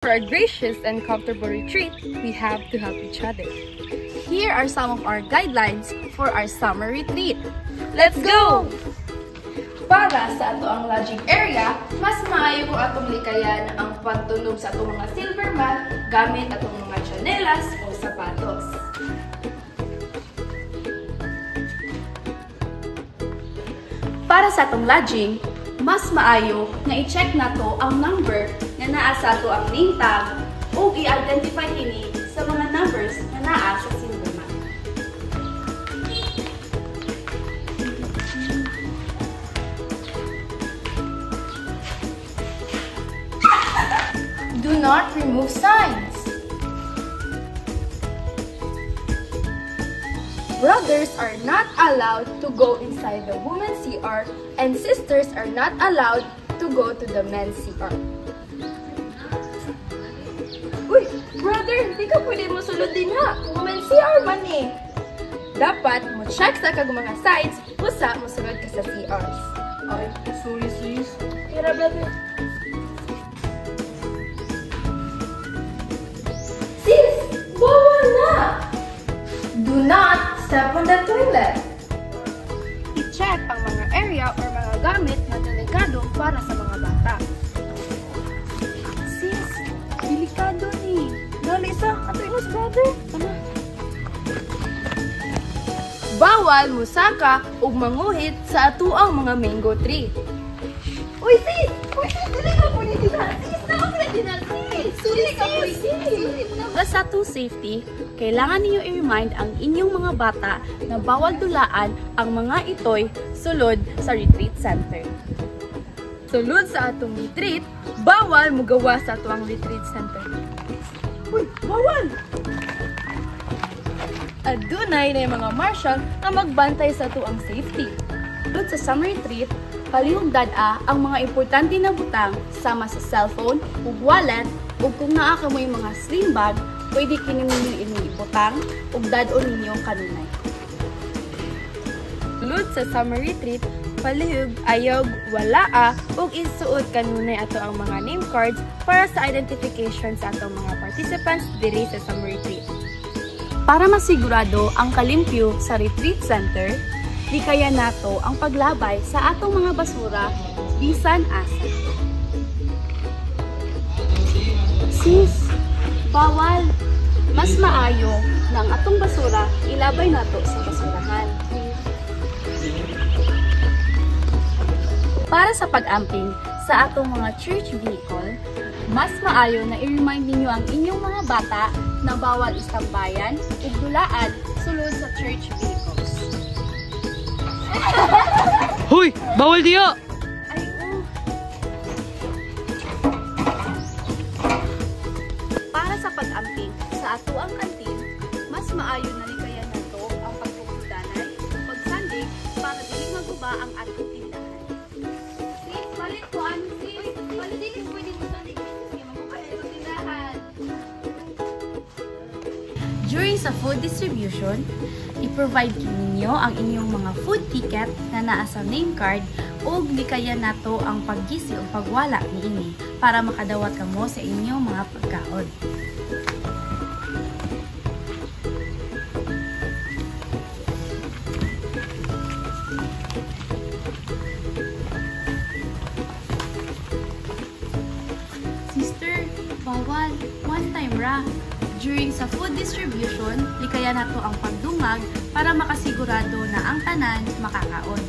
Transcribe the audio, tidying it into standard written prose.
For a gracious and comfortable retreat, we have to help each other. Here are some of our guidelines for our summer retreat. Let's go! Para sa ato ang lodging area, mas maayo kung atong likayan ang pagtunog sa atong mga silver mat gamit atong mga chanelas o sapatos. Para sa atong lodging, mas maayo nga i-check nato ang number nga naa sa ato ang name tag o i-identify kini sa mga numbers nga naa sa silver mat. Do not remove signs. Brothers are not allowed to go inside the women's CR and sisters are not allowed to go to the men's CR. Uy, brother, di ka pwede mo sulod din ha. Women's CR man eh. Dapat mo check sa kag mga sides usa mo sulod ka sa CRs. Okay, sorry sis. Tara brother. Sis, bawal na! Do not step on the toilet. I-check ang mga area or mga gamit na delikado para sa mga bata. Sis, delikado ni. Dali sa katuinos brother. Tama. Bawal musaka ug manguhit sa atuang mga mango tree. Uy sis! Uy sis! Dili ka po ni Dinan! Sis! Naman ka Dinan! Sis! Dili ka po sis! Para sa atong safety, kailangan ninyo i-remind ang inyong mga bata na bawal dulaan ang mga itoy sulod sa retreat center. Sulod sa atong retreat, bawal mugawa sa atong retreat center. Uy! Bawal! Adunay na yung mga marshal na magbantay sa atuang safety. Sulod sa summer retreat, palihugdan-a ang mga importante na butang sama sa cellphone ug wallet ug kung naa ka mo yung mga slim bag, pwede kini ninyo ibutang ug dad-on ninyo kanunay. Sulod sa summer retreat, palihug, ayog, walaa ug isuot kanunay ato ang mga name cards para sa identification sa atong mga participants diri sa summer retreat. Para masigurado ang kalimpyo sa retreat center, di kaya nato ang paglabay sa atong mga basura bisan asa. Sis, bawal! Mas maayo na ang atong basura ilabay nato sa basurahan. Para sa pag-amping sa atong mga church vehicle, mas maayo na i-remind ninyo ang inyong mga bata na bawal istambayan ug dulaan sulod sa church vehicles. Hoy! Bawal diyo! Ay, Para sa pag-amping sa atuang kantin, mas maayo na likayan nato ang pagpupundanay, pagsandig para dili maguba ang atong tindahan. Sis, balik ko ano sis? Balik dili pwede mo sandig sis, maguba ang tindahan. During sa food distribution, i-provide ninyo ang inyong mga food ticket na naa sa name card o likayan nato ang paggisi o pagwala niini para makadawat kamo sa inyong mga pagkaon. Sister, bawal. One time ra. During sa food distribution, likayan nato ang pagdungag para makasigurado na ang tanan makakaon.